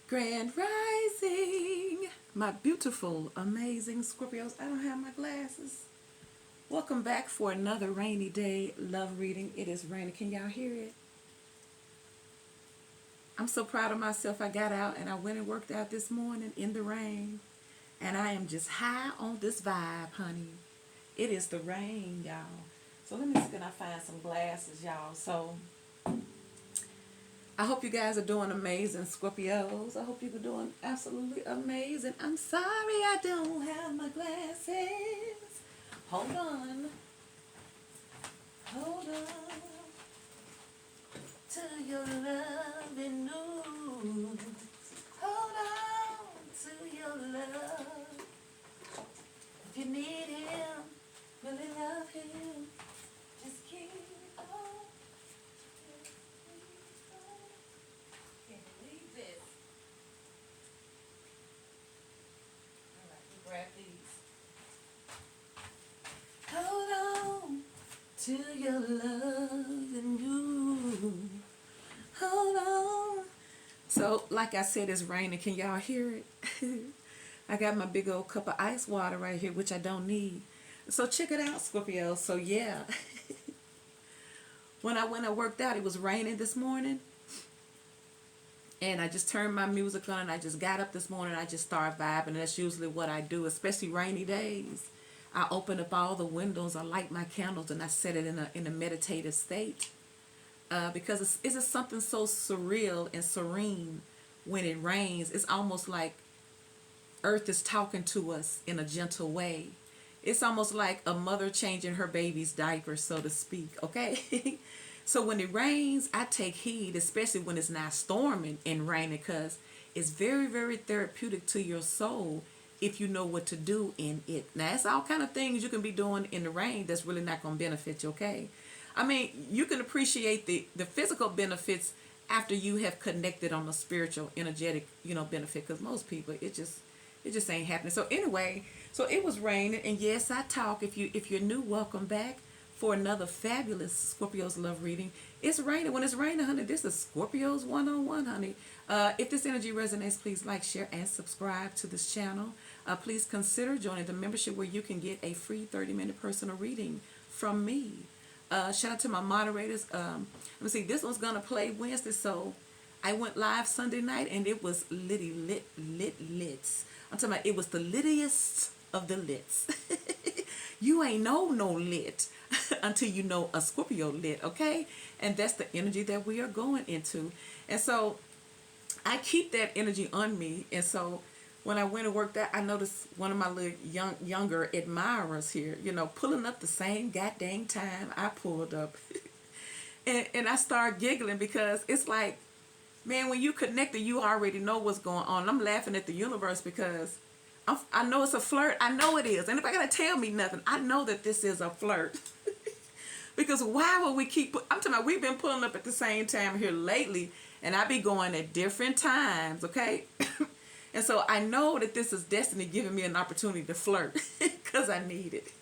Grand Rising, my beautiful, amazing Scorpios. I don't have my glasses. Welcome back for another rainy day love reading. It is raining. Can y'all hear it? I'm so proud of myself. I got out and I went and worked out this morning in the rain. And I am just high on this vibe, honey. It is the rain, y'all. So let me see, can I find some glasses, y'all? So I hope you guys are doing amazing, Scorpios. I hope you're doing absolutely amazing. I'm sorry I don't have my glasses. Hold on. Hold on to your loving news. Hold on to your love. If you need him, really love him, just keep on. Grab these. Hold on to your love and you. Hold on. So, like I said, it's raining. Can y'all hear it? I got my big old cup of ice water right here, which I don't need. So check it out, Scorpio. So yeah, when I went and worked out, it was raining this morning. And I just turned my music on and I just got up this morning and I just started vibing. And that's usually what I do, especially rainy days. I open up all the windows, I light my candles, and I set it in a meditative state. Because it's just something so surreal and serene when it rains. It's almost like Earth is talking to us in a gentle way. It's almost like a mother changing her baby's diaper, so to speak, okay? So when it rains, I take heed, especially when it's not storming and raining, because it's very, very therapeutic to your soul if you know what to do in it. Now, it's all kind of things you can be doing in the rain that's really not going to benefit you, okay? I mean, you can appreciate the physical benefits after you have connected on the spiritual, energetic, benefit, because most people, it just ain't happening. So anyway, so it was raining, and yes, I talk. If you're new, welcome back for another fabulous Scorpios love reading. It's raining. When it's raining, honey, this is Scorpios 101, honey. If this energy resonates, please like, share, and subscribe to this channel. Please consider joining the membership where you can get a free 30-minute personal reading from me. Shout out to my moderators. Let me see. This one's gonna play Wednesday, so I went live Sunday night, and it was litty lit. I'm talking about it was the littiest of the lits. You ain't know no lit until you know a Scorpio lit, okay? And that's the energy that we are going into. And so I keep that energy on me. And so when I went and worked out, I noticed one of my little younger admirers here, pulling up the same goddamn time I pulled up. and I started giggling because it's like, man, when you connected, you already know what's going on. I'm laughing at the universe because I know it's a flirt. I know it is. And if I gotta tell me nothing, I know that this is a flirt. Because why would we I'm talking about we've been pulling up at the same time here lately, and I be going at different times, okay? And so I know that this is destiny giving me an opportunity to flirt because I need it.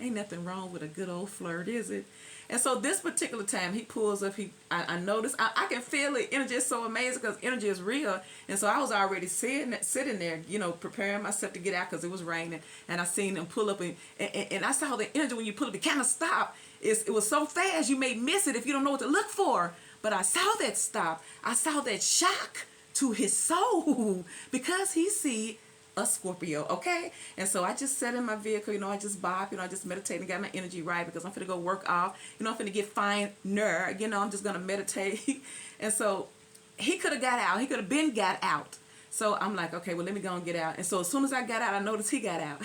Ain't nothing wrong with a good old flirt, is it? And so this particular time he pulls up, I noticed, I can feel it. Energy is so amazing because energy is real. And so I was already sitting there, preparing myself to get out because it was raining. And I seen him pull up and I saw the energy when you pull up, it kind of stopped. It was so fast you may miss it if you don't know what to look for. But I saw that stop. I saw that shock to his soul because he see a Scorpio, okay? And so I just sat in my vehicle, I just bop, I just meditate and got my energy right because I'm finna go work off, I'm finna get finer, I'm just gonna meditate. And so he could have got out, he could have been got out. So I'm like, okay, well, let me go and get out. And so as soon as I got out, I noticed he got out.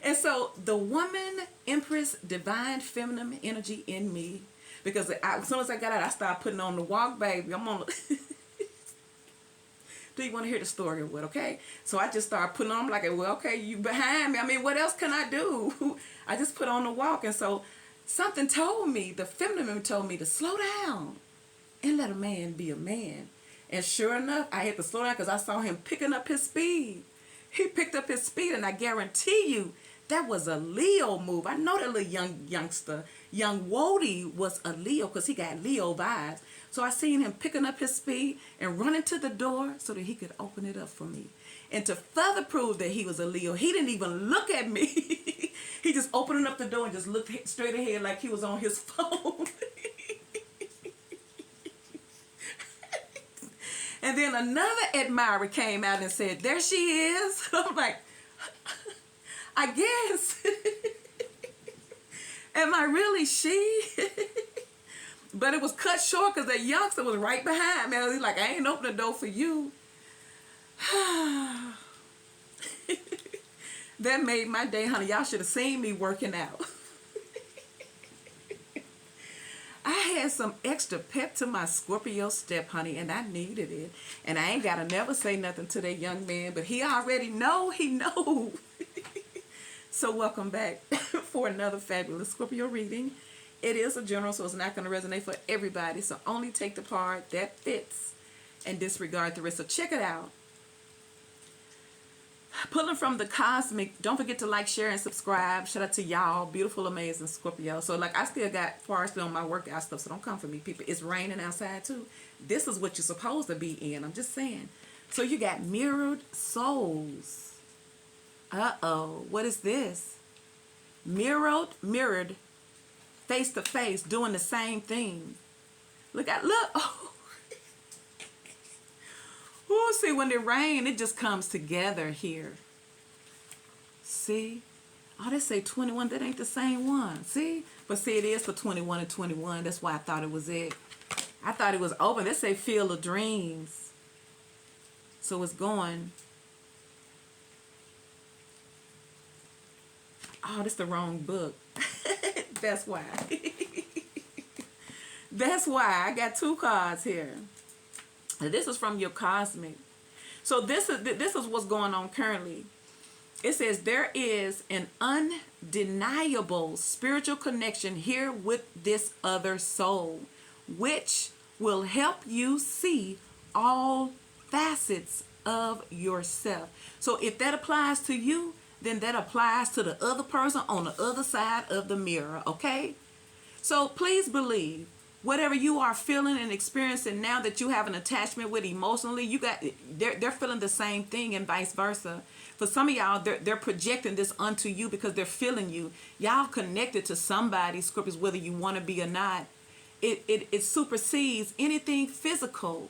And so the woman, Empress, divine feminine energy in me, because as soon as I got out, I started putting on the walk, baby. I'm on the... Do you want to hear the story or what, okay? So I just started putting on, I'm like, well, okay, you behind me. I mean, what else can I do? I just put on the walk. And so something told me, the feminine told me to slow down and let a man be a man. And sure enough, I had to slow down because I saw him picking up his speed. He picked up his speed, and I guarantee you that was a Leo move. I know that little youngster, young Wody, was a Leo because he got Leo vibes. So I seen him picking up his speed and running to the door so that he could open it up for me. And to further prove that he was a Leo, he didn't even look at me. He just opened up the door and just looked straight ahead like he was on his phone. And then another admirer came out and said, there she is. I'm like, I guess. Am I really she? But it was cut short because that youngster was right behind me. I was like, I ain't opening the door for you. That made my day, honey. Y'all should have seen me working out. I had some extra pep to my Scorpio step, honey, and I needed it. And I ain't got to never say nothing to that young man, but he already know. He know. So welcome back for another fabulous Scorpio reading. It is a general, so it's not going to resonate for everybody. So only take the part that fits and disregard the rest. So check it out. Pulling from the cosmic, don't forget to like, share, and subscribe. Shout out to y'all, beautiful, amazing Scorpio. So like I still got far on my workout stuff, so don't come for me, people. It's raining outside too. This is what you're supposed to be in. I'm just saying. So you got mirrored souls. Uh-oh, what is this? Mirrored, face to face, doing the same thing. Look. Oh, see, when it rains, it just comes together here. See? Oh, they say 21. That ain't the same one. See? But see, it is for 21 and 21. That's why I thought it was it. I thought it was open. They say Field of Dreams. So it's going. Oh, that's the wrong book. That's why. That's why. I got two cards here. This is from your cosmic. So this is what's going on currently. It says there is an undeniable spiritual connection here with this other soul, which will help you see all facets of yourself. So if that applies to you, then that applies to the other person on the other side of the mirror, okay? So please believe whatever you are feeling and experiencing now that you have an attachment with emotionally, they're feeling the same thing and vice versa. For some of y'all, they're projecting this onto you because they're feeling you. Y'all connected to somebody, Scorpios, whether you want to be or not. It supersedes anything physical.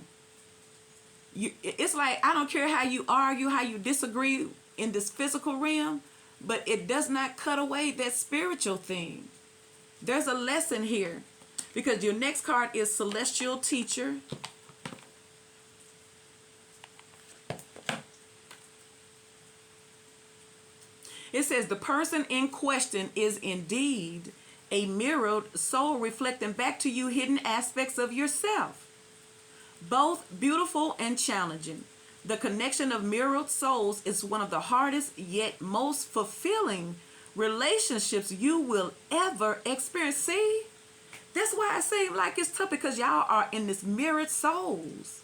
It's like, I don't care how you argue, how you disagree in this physical realm, but it does not cut away that spiritual thing. There's a lesson here. Because your next card is Celestial Teacher. It says the person in question is indeed a mirrored soul reflecting back to you hidden aspects of yourself, both beautiful and challenging. The connection of mirrored souls is one of the hardest yet most fulfilling relationships you will ever experience. See? That's why I say like it's tough, because y'all are in this mirrored souls.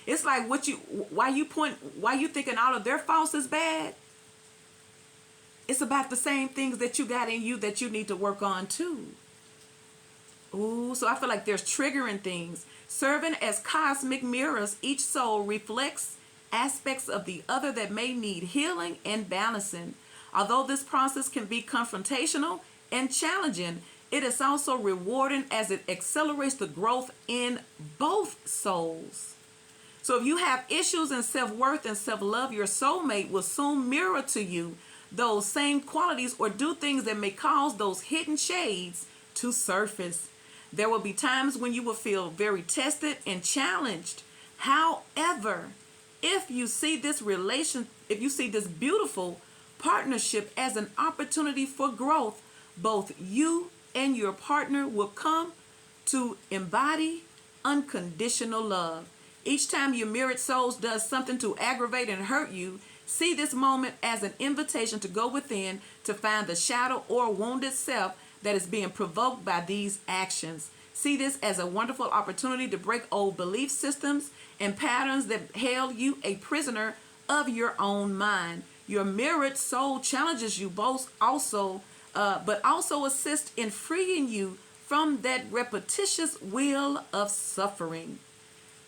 It's like why you thinking all of their faults is bad? It's about the same things that you got in you that you need to work on too. Ooh, so I feel like there's triggering things. Serving as cosmic mirrors, each soul reflects aspects of the other that may need healing and balancing. Although this process can be confrontational and challenging, it is also rewarding as it accelerates the growth in both souls. So if you have issues in self-worth and self-love, your soulmate will soon mirror to you those same qualities or do things that may cause those hidden shades to surface. There will be times when you will feel very tested and challenged. However, if you see this beautiful partnership as an opportunity for growth, both you and your partner will come to embody unconditional love. Each time your mirrored souls does something to aggravate and hurt you, see this moment as an invitation to go within to find the shadow or wounded self that is being provoked by these actions. See this as a wonderful opportunity to break old belief systems and patterns that held you a prisoner of your own mind. Your mirrored soul challenges you both also, but also assists in freeing you from that repetitious wheel of suffering.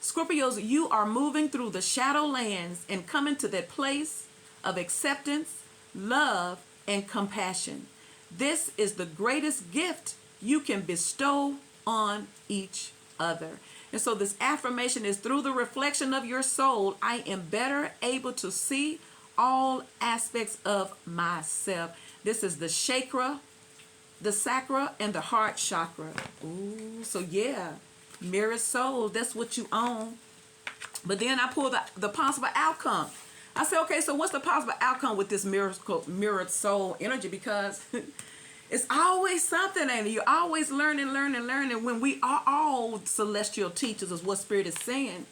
Scorpios, you are moving through the shadow lands and coming to that place of acceptance, love, and compassion. This is the greatest gift you can bestow on each other. And so this affirmation is, through the reflection of your soul, I am better able to see all aspects of myself. This is the chakra, the sacral, and the heart chakra. Ooh, so yeah, mirrored soul, that's what you own. But then I pull the possible outcome. I say, okay, so what's the possible outcome with this mirrored soul energy? Because it's always something, and you're always learning. When we are all celestial teachers, is what Spirit is saying.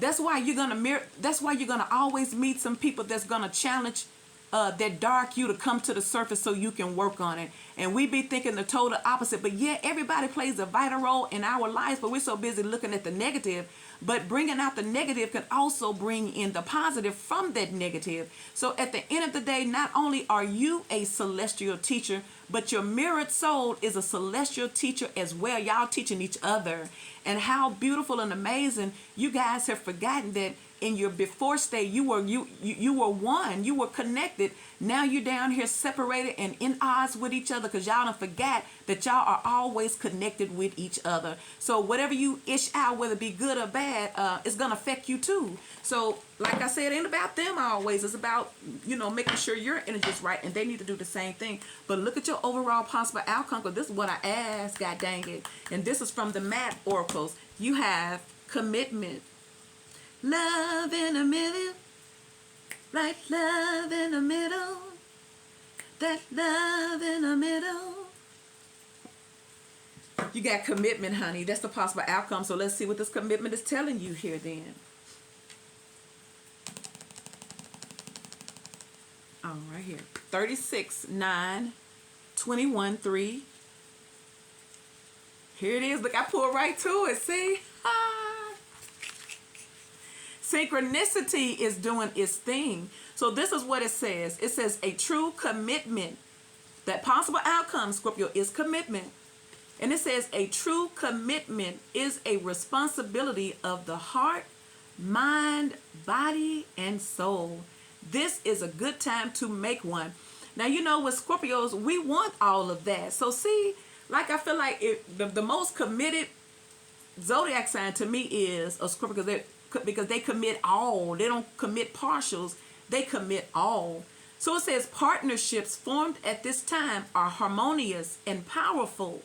That's why you're gonna always meet some people that's gonna challenge that dark you to come to the surface so you can work on it. And we be thinking the total opposite. But yeah, everybody plays a vital role in our lives, but we're so busy looking at the negative. But bringing out the negative can also bring in the positive from that negative. So at the end of the day, not only are you a celestial teacher, but your mirrored soul is a celestial teacher as well. Y'all teaching each other. And how beautiful and amazing, you guys have forgotten that in your before state, you were one, you were connected. Now you're down here separated and in odds with each other, because y'all don't forget that y'all are always connected with each other. So whatever you ish out, whether it be good or bad, it's gonna affect you too. So like I said, it ain't about them always. It's about, making sure your energy is right, and they need to do the same thing. But look at your overall possible outcome, because this is what I asked, god dang it. And this is from the map oracles. You have commitment. Love in the middle, right love in the middle, that love in the middle. You got commitment, honey. That's the possible outcome. So let's see what this commitment is telling you here then. All right, here. 36, 9, 21, 3. Here it is. Look, I pulled right to it. See? Synchronicity is doing its thing. So this is what it says. It says a true commitment. That possible outcome, Scorpio, is commitment. And it says a true commitment is a responsibility of the heart, mind, body, and soul. This is a good time to make one. Now, with Scorpios, we want all of that. So see, like I feel like the most committed zodiac sign to me is a Scorpio, because they commit all. They don't commit partials. They commit all. So it says partnerships formed at this time are harmonious and powerful.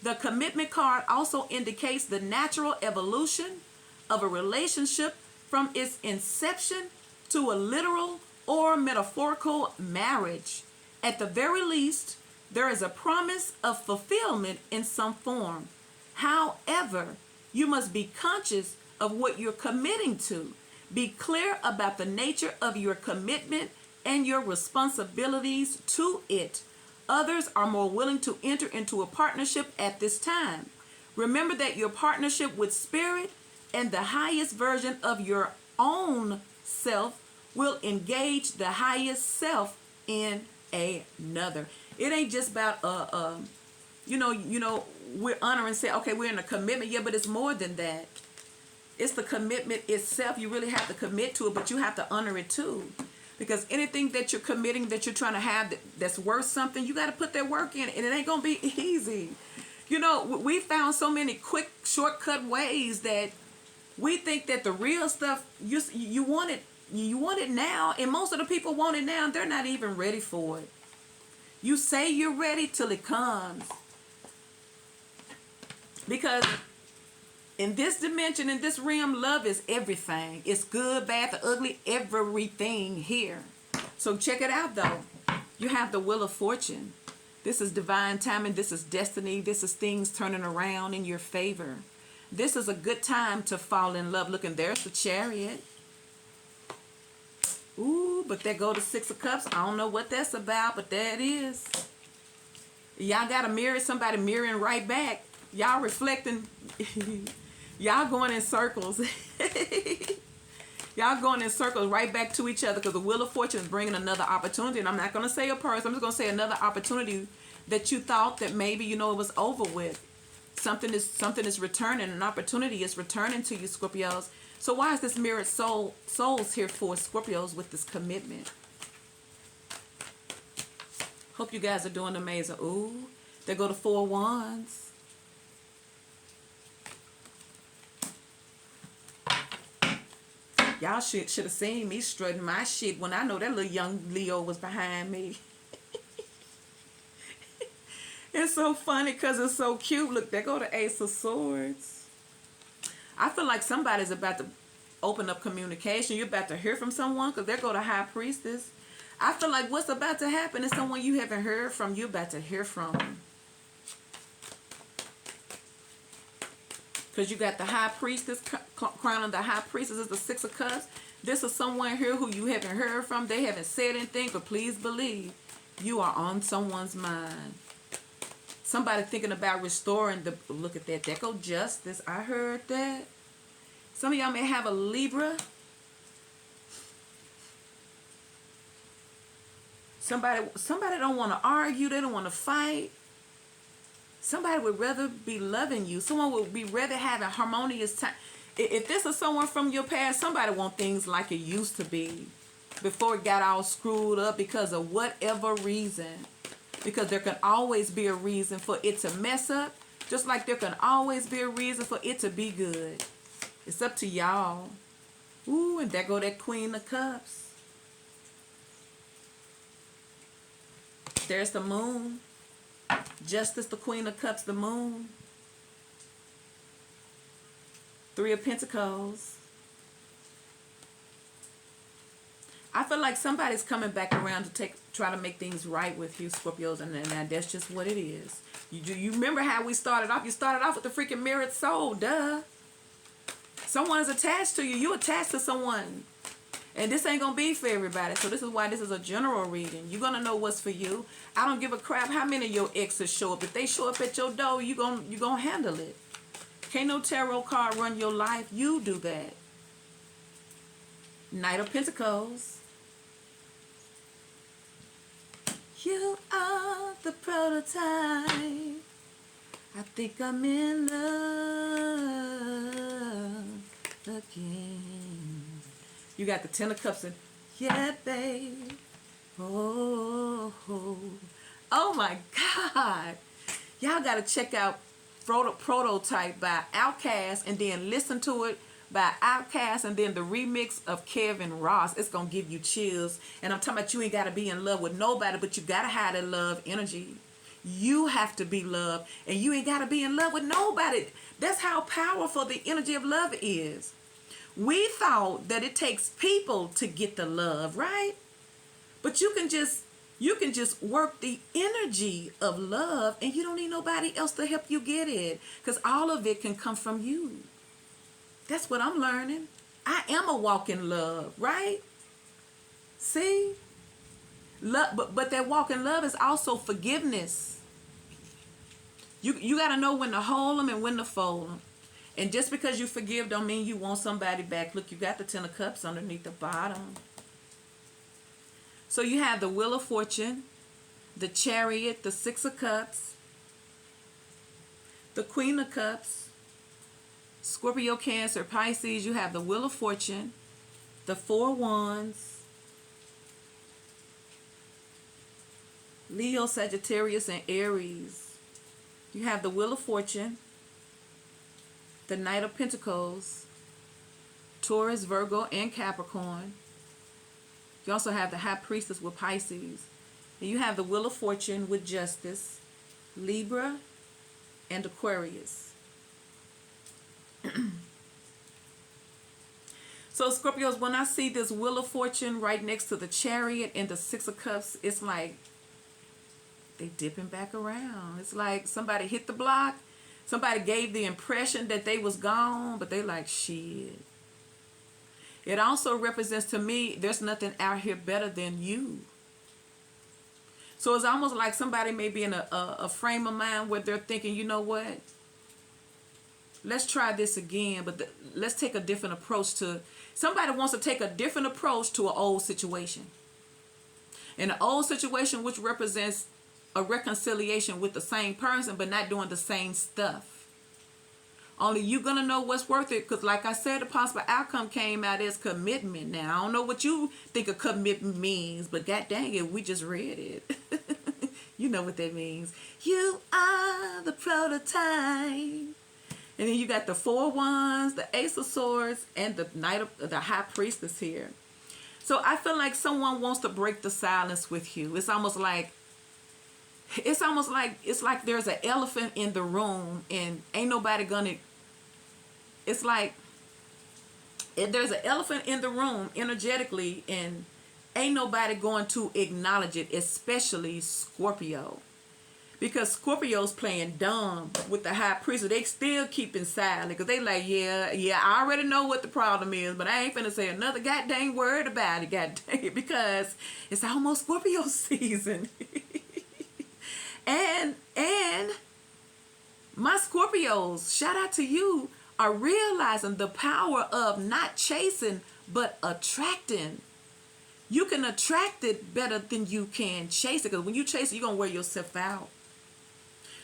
The commitment card also indicates the natural evolution of a relationship from its inception to a literal or metaphorical marriage. At the very least, there is a promise of fulfillment in some form. However, you must be conscious of what you're committing to. Be clear about the nature of your commitment and your responsibilities to it. Others are more willing to enter into a partnership at this time. Remember that your partnership with Spirit and the highest version of your own self will engage the highest self in another. It ain't just about we're honoring and say, okay, we're in a commitment. Yeah, but it's more than that. It's the commitment itself. You really have to commit to it, but you have to honor it too. Because anything that you're committing, that you're trying to have that's worth something, you got to put that work in, and it ain't going to be easy. We found so many quick, shortcut ways that we think that the real stuff, you want it now, and most of the people want it now, and they're not even ready for it. You say you're ready till it comes. Because in this dimension, in this realm, love is everything. It's good, bad, the ugly, everything here. So check it out, though. You have the Wheel of Fortune. This is divine timing. This is destiny. This is things turning around in your favor. This is a good time to fall in love. Look, and there's the Chariot. Ooh, but there go the Six of Cups. I don't know what that's about, but there it is. Y'all got to mirror somebody mirroring right back. Y'all reflecting. Y'all going in circles. Y'all going in circles right back to each other because the Wheel of Fortune is bringing another opportunity. And I'm not going to say a person. I'm just going to say another opportunity that you thought that maybe, you know, it was over with. Something is returning. An opportunity is returning to you, Scorpios. So why is this mirrored souls here for Scorpios with this commitment? Hope you guys are doing amazing. Ooh, there go the 4 wands. Y'all should have seen me strutting my shit when I know that little young Leo was behind me. It's so funny because it's so cute. Look, there go the Ace of Swords. I feel like somebody's about to open up communication. You're about to hear from someone because there go the High Priestess. I feel like what's about to happen is someone you haven't heard from, you're about to hear from. Because you got the High Priestess, crown of the High Priestess is the 6 of Cups. This is someone here who you haven't heard from. They haven't said anything, but please believe you are on someone's mind. Somebody thinking about restoring the, look at that. There go Justice. I heard that. Some of y'all may have a Libra. Somebody don't want to argue. They don't want to fight. Somebody would rather be loving you. Someone would be rather having harmonious time. If this is someone from your past, somebody want things like it used to be before it got all screwed up because of whatever reason. Because there can always be a reason for it to mess up, just like there can always be a reason for it to be good. It's up to y'all. Ooh, and there go that Queen of Cups. There's the Moon. Justice, the Queen of Cups, the Moon. 3 of Pentacles. I feel like somebody's coming back around to try to make things right with you, Scorpios, and that's just what it is. You remember how we started off? You started off with the freaking mirrored soul, duh. Someone is attached to you. You attached to someone. And this ain't going to be for everybody. So this is why this is a general reading. You're going to know what's for you. I don't give a crap how many of your exes show up. If they show up at your door, you gonna handle it. Can't no tarot card run your life. You do that. Knight of Pentacles. You are the prototype. I think I'm in love again. You got the 10 of Cups and yeah, babe. Oh my God. Y'all got to check out Prototype by Outkast and then listen to it by Outkast and then the remix of Kevin Ross. It's going to give you chills. And I'm talking about you ain't got to be in love with nobody, but you got to have that love energy. You have to be loved and you ain't got to be in love with nobody. That's how powerful the energy of love is. We thought that it takes people to get the love, right? But you can just work the energy of love and you don't need nobody else to help you get it because all of it can come from you. That's what I'm learning. I am a walking love, right? See? Love, but that walking love is also forgiveness. You got to know when to hold them and when to fold them. And just because you forgive don't mean you want somebody back. Look, you got the 10 of Cups underneath the bottom. So you have the Wheel of Fortune, the Chariot, the 6 of Cups, the Queen of Cups, Scorpio, Cancer, Pisces. You have the Wheel of Fortune, the 4 Wands, Leo, Sagittarius, and Aries. You have the Wheel of Fortune, the Knight of Pentacles, Taurus, Virgo, and Capricorn. You also have the High Priestess with Pisces. And you have the Wheel of Fortune with Justice, Libra, and Aquarius. So Scorpios, when I see this Wheel of Fortune right next to the Chariot and the 6 of Cups, it's like they dipping back around. It's like somebody hit the block. Somebody gave the impression that they was gone, but they like, shit. It also represents to me, there's nothing out here better than you. So it's almost like somebody may be in a frame of mind where they're thinking, you know what? let's try this again, but let's take a different approach to, somebody wants to take a different approach to an old situation. And an old situation which represents a reconciliation with the same person, but not doing the same stuff. Only you going to know what's worth it, because like I said, the possible outcome came out as commitment. Now, I don't know what you think a commitment means, but god dang it, we just read it. You know what that means. You are the prototype. And then you got the 4 wands, the Ace of Swords, and the the High Priestess here. So I feel like someone wants to break the silence with you. It's like there's an elephant in the room and ain't nobody gonna. It's like if there's an elephant in the room energetically and ain't nobody going to acknowledge it, especially Scorpio. Because Scorpio's playing dumb with the High Priest. They still keeping silent because they like, yeah, I already know what the problem is, but I ain't finna say another goddamn word about it, goddamn, because it's almost Scorpio season. and my Scorpios, shout out to you, are realizing the power of not chasing, but attracting. You can attract it better than you can chase it, because when you chase it, you're going to wear yourself out.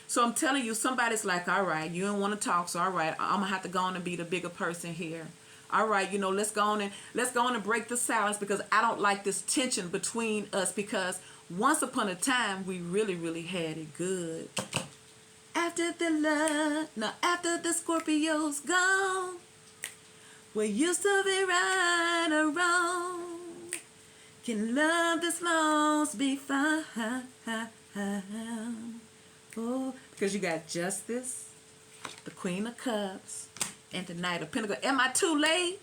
So I'm telling you, somebody's like, all right, you don't want to talk, so all right, I'm going to have to go on and be the bigger person here. All right, let's go on and break the silence, because I don't like this tension between us, because once upon a time, we really, really had it good. After the Scorpio's gone, we used to be right or wrong. Can love this most be found? Oh, because you got Justice, the Queen of Cups, and the Knight of Pentacles. Am I too late?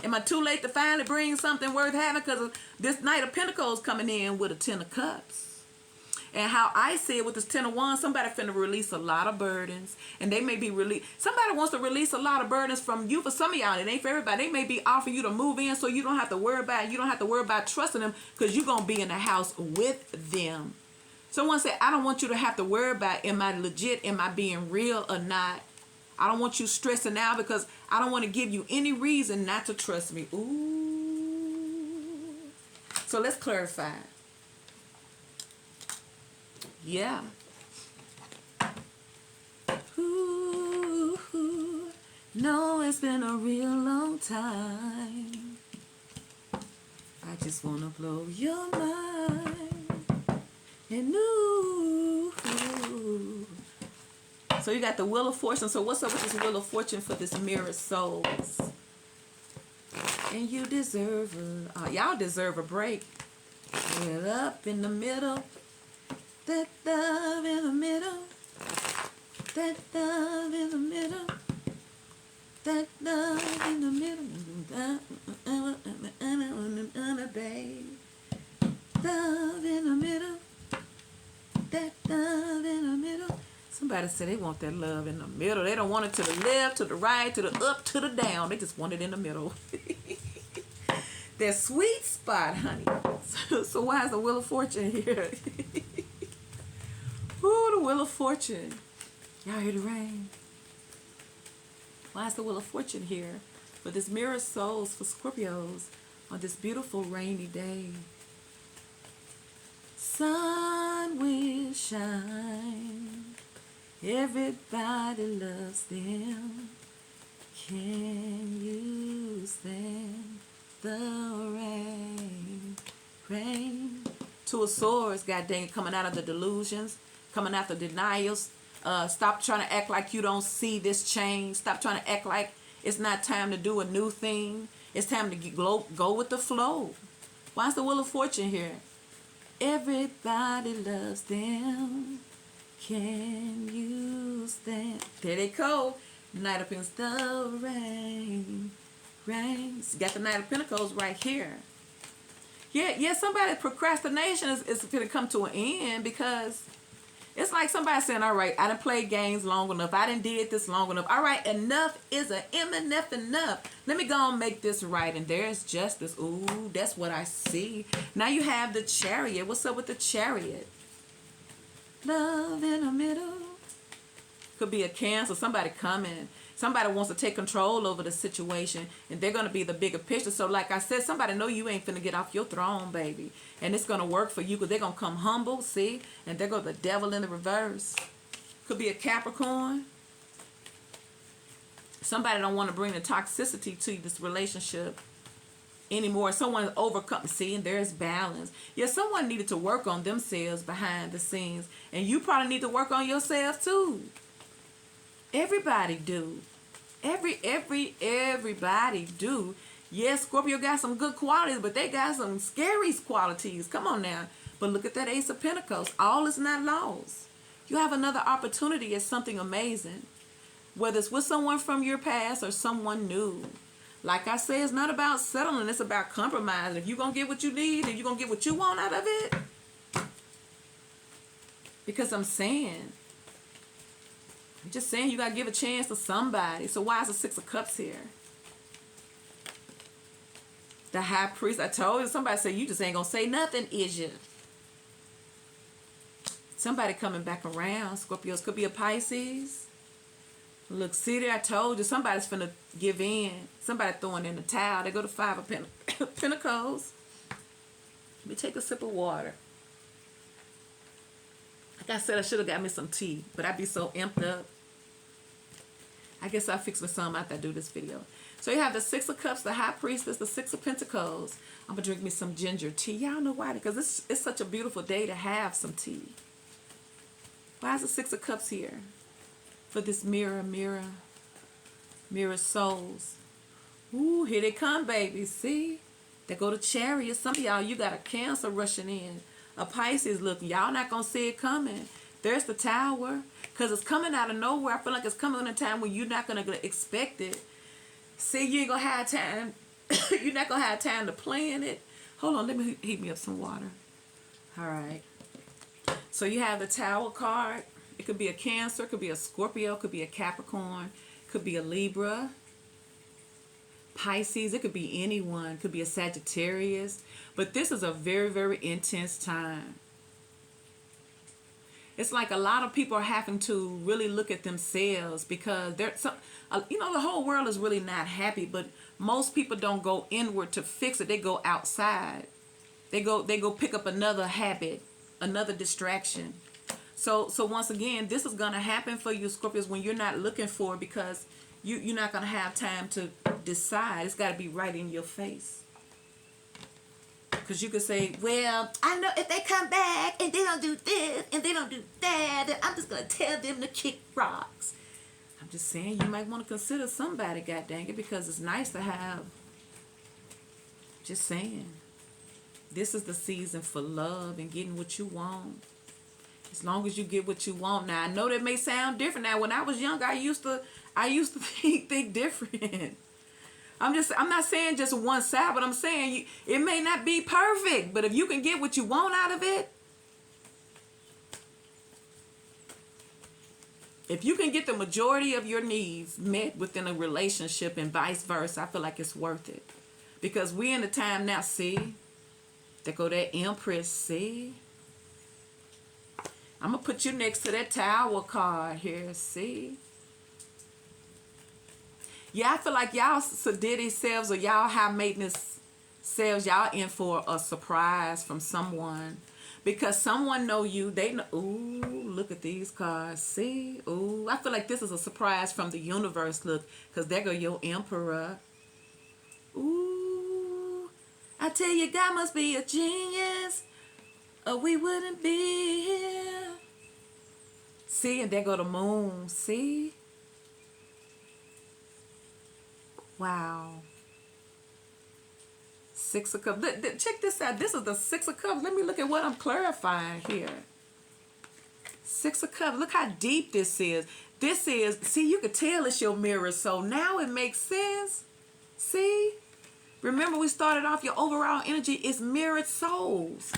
Am I too late to finally bring something worth having? Because this Knight of Pentacles coming in with a 10 of Cups. And how I see it with this 10 of Wands, somebody finna release a lot of burdens. And they may be somebody wants to release a lot of burdens from you. For some of y'all, it ain't for everybody. They may be offering you to move in so you don't have to worry about it. You don't have to worry about trusting them, because you're going to be in the house with them. Someone said, I don't want you to have to worry about, am I legit? Am I being real or not? I don't want you stressing out, because I don't want to give you any reason not to trust me. Ooh. So let's clarify. Yeah. Ooh. No, it's been a real long time. I just want to blow your mind. And ooh. So you got the Wheel of Fortune. So what's up with this Wheel of Fortune for this mirrored souls? And you deserve y'all deserve a break. Get up in the middle. That love in the middle. That love in the middle. That love in the middle. Babe. Love in the middle. That love in the middle. Somebody said they want that love in the middle. They don't want it to the left, to the right, to the up, to the down. They just want it in the middle. That sweet spot, honey. So why is the Wheel of Fortune here? Ooh, the Wheel of Fortune. Y'all hear the rain? Why is the Wheel of Fortune here? For this mirror souls for Scorpios on this beautiful rainy day. Sun will shine. Everybody loves them. Can you stand the rain? Rain. Two of Swords, god dang it, coming out of the delusions, coming out the denials. Stop trying to act like you don't see this change. Stop trying to act like it's not time to do a new thing. It's time to go with the flow. Why is the Wheel of Fortune here? Everybody loves them. Can you stand? There they go. Knight of Pentacles, the rain. Rain. You got the Knight of Pentacles right here. Yeah, somebody's procrastination is going to come to an end, because it's like somebody saying, all right, I done played games long enough. I done did this long enough. All right, enough is enough. Let me go and make this right. And there's Justice. Ooh, that's what I see. Now you have the Chariot. What's up with the Chariot? Love in the middle. Could be a Cancer. Somebody coming. Somebody wants to take control over the situation, and they're going to be the bigger picture. So like I said, somebody know you ain't finna get off your throne, baby. And it's going to work for you because they're going to come humble, see? And there go the devil in the reverse. Could be a Capricorn. Somebody don't want to bring the toxicity to this relationship anymore. Someone overcome, see, and there's balance. Yeah, someone needed to work on themselves behind the scenes, and you probably need to work on yourself too. Everybody do. Everybody do. Yes, Scorpio got some good qualities, but they got some scary qualities. Come on now. But look at that Ace of Pentacles. All is not lost. You have another opportunity at something amazing. Whether it's with someone from your past or someone new. Like I say, it's not about settling. It's about compromising. If you're going to get what you need and you're going to get what you want out of it. Because I'm just saying you got to give a chance to somebody. So why is the Six of Cups here? The High Priest. I told you. Somebody said you just ain't going to say nothing, is you? Somebody coming back around. Scorpios. Could be a Pisces. Look, see there, I told you, somebody's finna give in. Somebody throwing in the towel. They go to Five of Pentacles. Let me take a sip of water. Like I said, I should have got me some tea, but I'd be so amped up. I guess I'll fix me some after I do this video. So you have the Six of Cups, the High Priestess, the Six of Pentacles. I'm going to drink me some ginger tea. Y'all know why? Because it's such a beautiful day to have some tea. Why is the Six of Cups here? For this mirror souls. Ooh, here they come, baby. See? They go to Chariot. Some of y'all, you got a Cancer rushing in. A Pisces, look, y'all not going to see it coming. There's the Tower. Because it's coming out of nowhere. I feel like it's coming in a time when you're not going to expect it. See, you ain't going to have time. You're not going to have time to plan it. Hold on, let me heat me up some water. All right. So you have the Tower card. It could be a Cancer, could be a Scorpio, could be a Capricorn, could be a Libra, Pisces. It could be anyone. Could be a Sagittarius. But this is a very, very intense time. It's like a lot of people are having to really look at themselves because the whole world is really not happy. But most people don't go inward to fix it. They go outside. They go pick up another habit, another distraction. So once again, this is going to happen for you, Scorpios, when you're not looking for it because you're not going to have time to decide. It's got to be right in your face. Because you could say, well, I know if they come back and they don't do this and they don't do that, then I'm just going to tell them to kick rocks. I'm just saying you might want to consider somebody, god dang it, because it's nice to have. Just saying. This is the season for love and getting what you want. As long as you get what you want. Now, I know that may sound different. Now, when I was young, I used to think different. I'm not saying just one side, but I'm saying it may not be perfect, but if you can get what you want out of it, if you can get the majority of your needs met within a relationship and vice versa, I feel like it's worth it. Because we're in the time now, see, there go that Empress, see. I'm going to put you next to that Tower card here, see. Yeah, I feel like y'all sedity selves or y'all high maintenance selves, y'all in for a surprise from someone. Because someone know you, they know, ooh, look at these cards, see. Ooh, I feel like this is a surprise from the universe, look. Because there go your Emperor. Ooh, I tell you, God must be a genius, or we wouldn't be here. See, and there go the Moon, see. Wow. Six of Cups. Check this out. This is the Six of Cups. Let me look at what I'm clarifying here. Six of Cups. Look how deep this is. This is, see, you could tell it's your mirror. So now it makes sense. See? Remember we started off your overall energy is mirrored souls.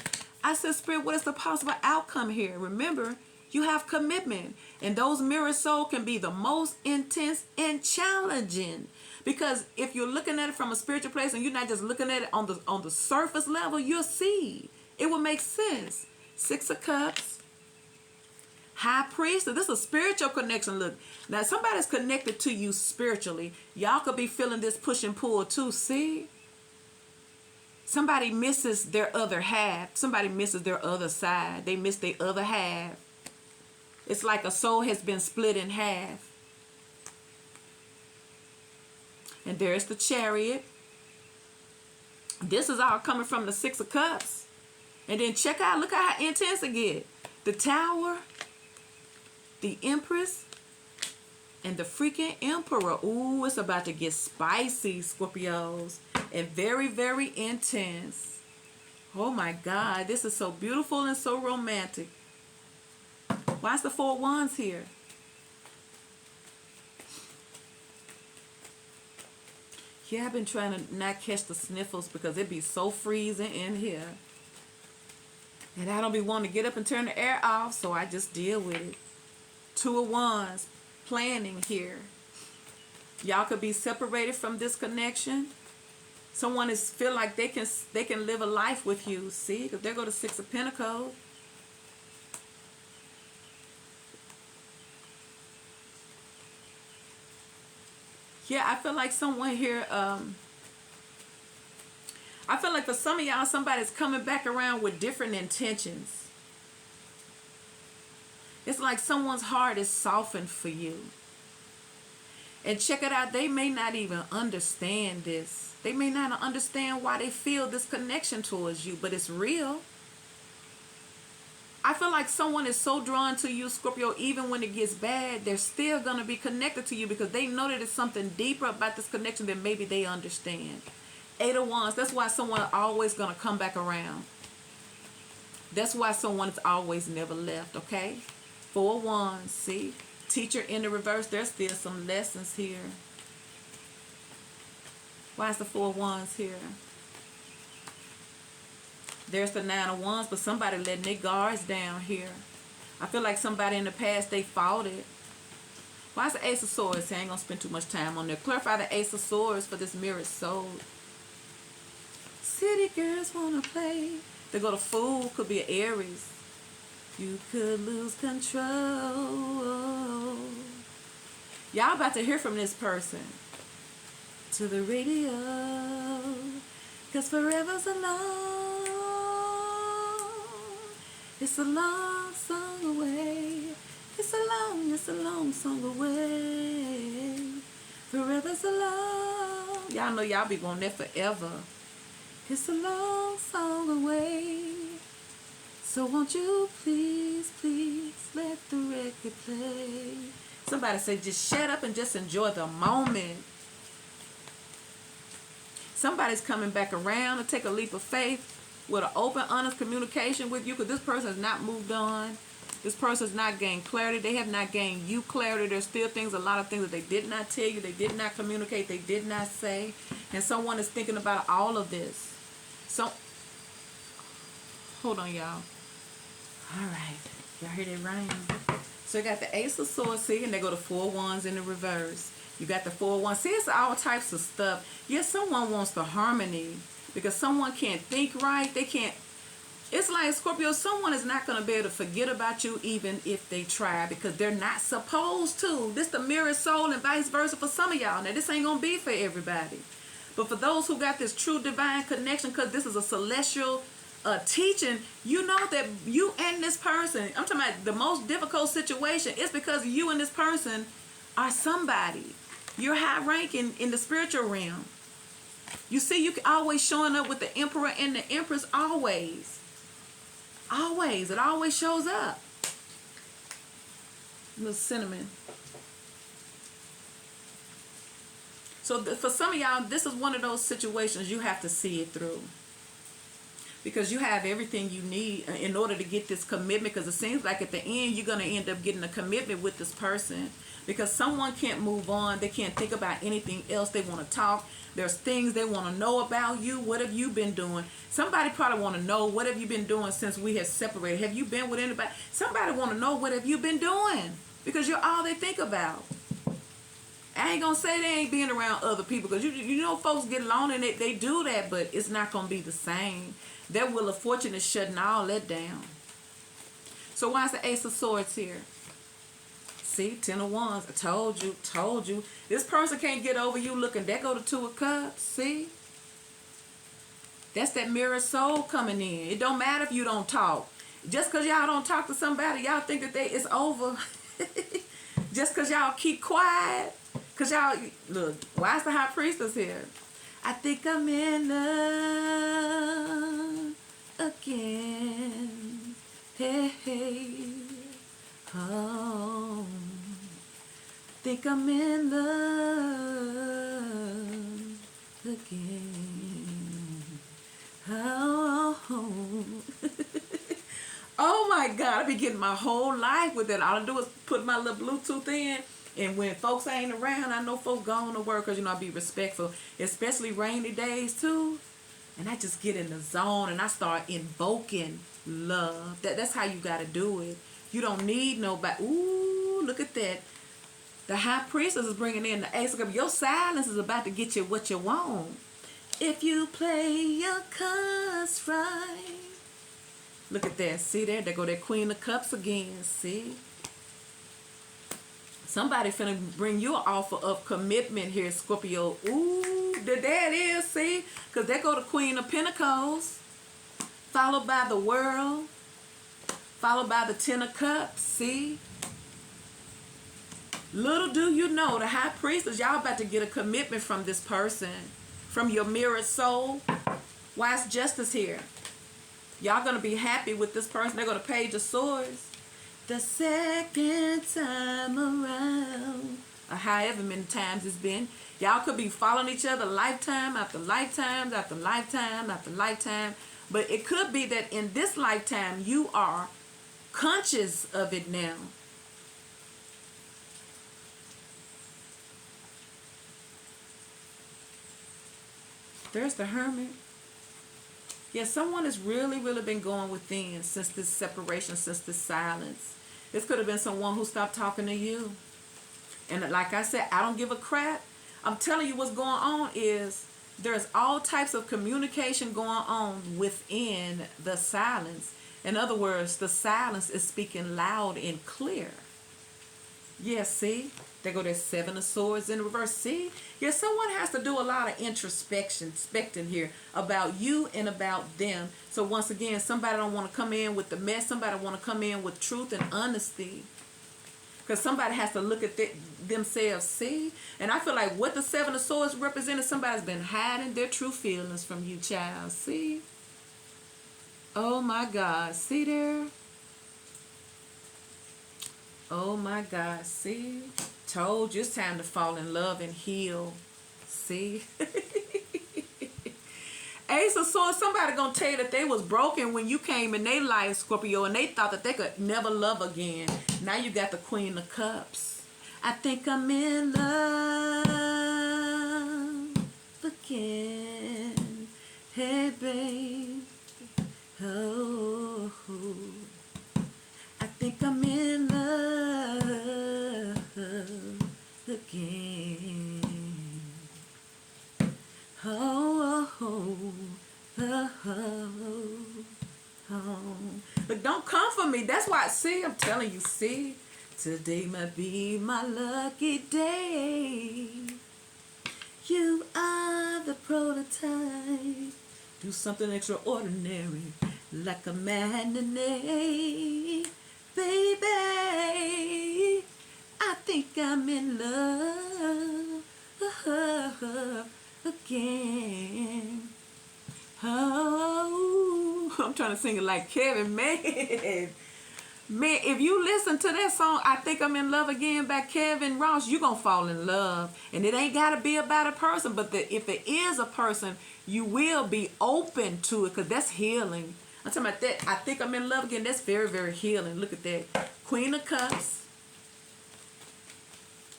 I said, Spirit, what is the possible outcome here? Remember, you have commitment. And those mirrored souls can be the most intense and challenging. Because if you're looking at it from a spiritual place and you're not just looking at it on the surface level, you'll see. It will make sense. Six of Cups. High priest, this is a spiritual connection. Look, now somebody's connected to you spiritually. Y'all could be feeling this push and pull too. See? Somebody misses their other half. Somebody misses their other side. They miss their other half. It's like a soul has been split in half. And there's the Chariot. This is all coming from the Six of Cups. And then check out, look how intense it gets. The Tower, the Empress, and the freaking Emperor. Ooh, it's about to get spicy, Scorpios. And very, very intense. Oh my God, this is so beautiful and so romantic. Why's the Four of Wands here? Yeah, I've been trying to not catch the sniffles because it be so freezing in here. And I don't be wanting to get up and turn the air off, so I just deal with it. Two of Wands, planning here. Y'all could be separated from this connection. Someone is feel like they can live a life with you. See, because there go the Six of Pentacles. Yeah, I feel like someone here, I feel like for some of y'all, somebody's coming back around with different intentions. It's like someone's heart is softened for you. And check it out, they may not even understand this. They may not understand why they feel this connection towards you, but it's real. I feel like someone is so drawn to you, Scorpio, even when it gets bad, they're still going to be connected to you because they know that there's something deeper about this connection than maybe they understand. Eight of Wands, that's why someone is always going to come back around. That's why someone is always never left, okay? Four of Wands, see? Teacher in the reverse, there's still some lessons here. Why is the Four of Wands here? There's the Nine of Wands, but somebody letting their guards down here. I feel like somebody in the past, they fought it. Why is the Ace of Swords? I ain't going to spend too much time on there. Clarify the Ace of Swords for this mirrored soul. City girls want to play. They go to Fool, could be an Aries. You could lose control. Y'all about to hear from this person. To the radio. Cause forever's alone. It's a long song away. It's a long song away. Forever's alone. Y'all know y'all be wanting that forever. It's a long song away. So won't you please, please let the record play. Somebody say just shut up and just enjoy the moment. Somebody's coming back around to take a leap of faith with an open, honest communication with you because this person has not moved on. This person has not gained clarity. They have not gained you clarity. There's still things, a lot of things that they did not tell you. They did not communicate. They did not say. And someone is thinking about all of this. So, hold on, y'all. All right. Y'all hear that rain? So you got the Ace of Swords, see, and they go to Four of Wands in the reverse. You got the Four of Wands. See, it's all types of stuff. Yes, someone wants the harmony because someone can't think right. They can't. It's like, Scorpio, someone is not going to be able to forget about you even if they try because they're not supposed to. This the mirror soul and vice versa for some of y'all. Now, this ain't going to be for everybody. But for those who got this true divine connection, because this is a celestial teaching, you know that you and this person, I'm talking about the most difficult situation, it's because you and this person are somebody. You're high ranking in the spiritual realm. You see, you always showing up with the Emperor and the Empress, always. Always. It always shows up. Little cinnamon. So for some of y'all, this is one of those situations you have to see it through. Because you have everything you need in order to get this commitment. Because it seems like at the end, you're going to end up getting a commitment with this person. Because someone can't move on. They can't think about anything else. They want to talk. There's things they want to know about you. What have you been doing? Somebody probably want to know, what have you been doing since we have separated? Have you been with anybody? Somebody want to know, what have you been doing? Because you're all they think about. I ain't going to say they ain't being around other people. Because you know folks get lonely and they do that. But it's not going to be the same. Their Wheel of Fortune is shutting all that down. So why is the Ace of Swords here? See, Ten of Wands. I told you. This person can't get over you looking. There go the Two of Cups. See? That's that mirror soul coming in. It don't matter if you don't talk. Just because y'all don't talk to somebody, y'all think that it's over. Just because y'all keep quiet. Because y'all, look, why is the High Priestess here? I think I'm in love again. Hey, hey. Oh. Think I'm in love again. Oh. Oh my God, I be getting my whole life with that. All I do is put my little Bluetooth in, and when folks ain't around, I know folks going to work because, I be respectful, especially rainy days too. And I just get in the zone and I start invoking love. That's how you got to do it. You don't need nobody. Ooh, look at that. The High Priestess is bringing in the Ace of Cups. Your silence is about to get you what you want. If you play your cards right. Look at that. See there? There go that Queen of Cups again. See? Somebody finna bring you an offer of commitment here, Scorpio. Ooh, there it is. See? Because there go the Queen of Pentacles. Followed by the World. Followed by the Ten of Cups. See? Little do you know, the High Priestess, y'all about to get a commitment from this person. From your mirrored soul. Why is Justice here? Y'all going to be happy with this person. They're going to Page of Swords. The second time around. Or however many times it's been. Y'all could be following each other lifetime after lifetime after lifetime after lifetime. But it could be that in this lifetime you are conscious of it now. There's the Hermit. Yeah, someone has really, really been going within since this separation, since this silence. This could have been someone who stopped talking to you. And like I said, I don't give a crap. I'm telling you what's going on is there's all types of communication going on within the silence. In other words, the silence is speaking loud and clear. Yeah, see? There go that Seven of Swords in reverse. See? Yeah, someone has to do a lot of introspection here about you and about them. So once again, somebody don't want to come in with the mess. Somebody want to come in with truth and honesty. Because somebody has to look at themselves, see? And I feel like what the Seven of Swords represented, somebody's been hiding their true feelings from you, child. See? Oh my God. See there? Oh my God. See? Told you it's time to fall in love and heal. See? Ace of Swords, somebody gonna tell you that they was broken when you came in their life, Scorpio, and they thought that they could never love again. Now you got the Queen of Cups. I think I'm in love again. Hey, babe. Oh, I think I'm in love again. Oh, oh, oh, oh. But don't come for me. That's why, see, I'm telling you, see, today might be my lucky day. You are the prototype. Do something extraordinary, like a matinee. Baby, I think I'm in love again. Oh, I'm trying to sing it like Kevin, man. Man, if you listen to that song, I Think I'm in Love Again by Kevin Ross, you're going to fall in love. And it ain't got to be about a person, but if it is a person, you will be open to it because that's healing. I'm talking about that. I Think I'm in Love Again. That's very, very healing. Look at that. Queen of Cups.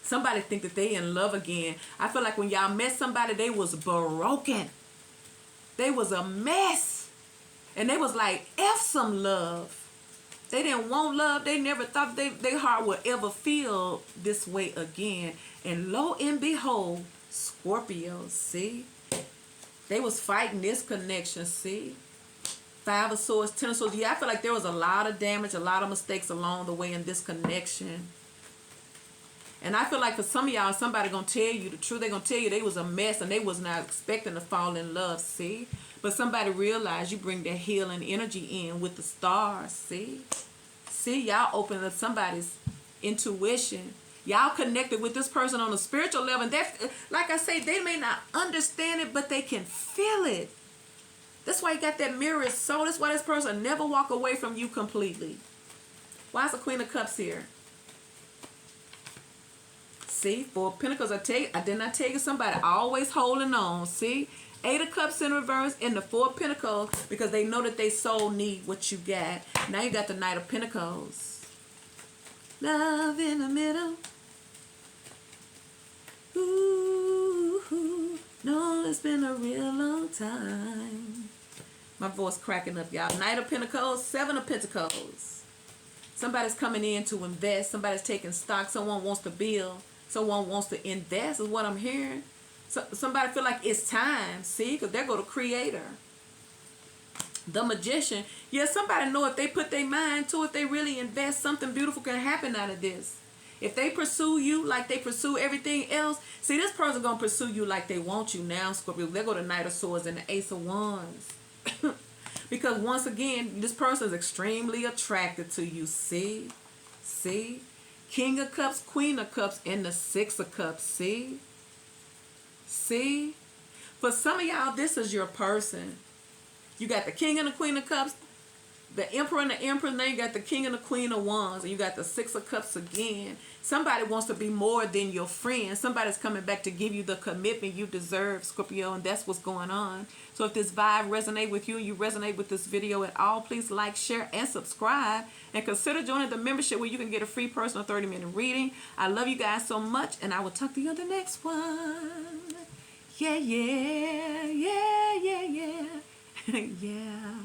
Somebody think that they in love again. I feel like when y'all met somebody, they was broken. They was a mess. And they was like, F some love. They didn't want love. They never thought their heart would ever feel this way again. And lo and behold, Scorpio, see? They was fighting this connection, see? Five of Swords, Ten of Swords. Yeah, I feel like there was a lot of damage, a lot of mistakes along the way in this connection. And I feel like for some of y'all, somebody going to tell you the truth. They're going to tell you they was a mess and they was not expecting to fall in love, see? But somebody realized you bring that healing energy in with the stars, see? See, y'all opening up somebody's intuition. Y'all connected with this person on a spiritual level. And like I say, they may not understand it, but they can feel it. That's why you got that mirror soul. That's why this person never walk away from you completely. Why is the Queen of Cups here? See, Four of Pentacles. I did not tell you somebody always holding on. See, Eight of Cups in reverse and the Four of Pentacles because they know that they soul need what you got. Now you got the Knight of Pentacles. Love in the middle. Ooh, no, it's been a real long time. My voice cracking up, y'all. Knight of Pentacles, Seven of Pentacles. Somebody's coming in to invest. Somebody's taking stock. Someone wants to build. Someone wants to invest is what I'm hearing. So somebody feel like it's time. See, because there go the Creator. The Magician. Yeah, somebody know if they put their mind to it, they really invest, something beautiful can happen out of this. If they pursue you like they pursue everything else, see, this person going to pursue you like they want you now, Scorpio. There go the Knight of Swords and the Ace of Wands. Because once again, this person is extremely attracted to you. See? See? King of Cups, Queen of Cups, and the Six of Cups. See? See? For some of y'all, this is your person. You got the King and the Queen of Cups, the Emperor and the Empress, now you got the King and the Queen of Wands, and you got the Six of Cups again. Somebody wants to be more than your friend. Somebody's coming back to give you the commitment you deserve, Scorpio, and that's what's going on. So if this vibe resonates with you and you resonate with this video at all, please like, share, and subscribe. And consider joining the membership where you can get a free personal 30-minute reading. I love you guys so much, and I will talk to you on the next one. Yeah, yeah, yeah, yeah, yeah. Yeah.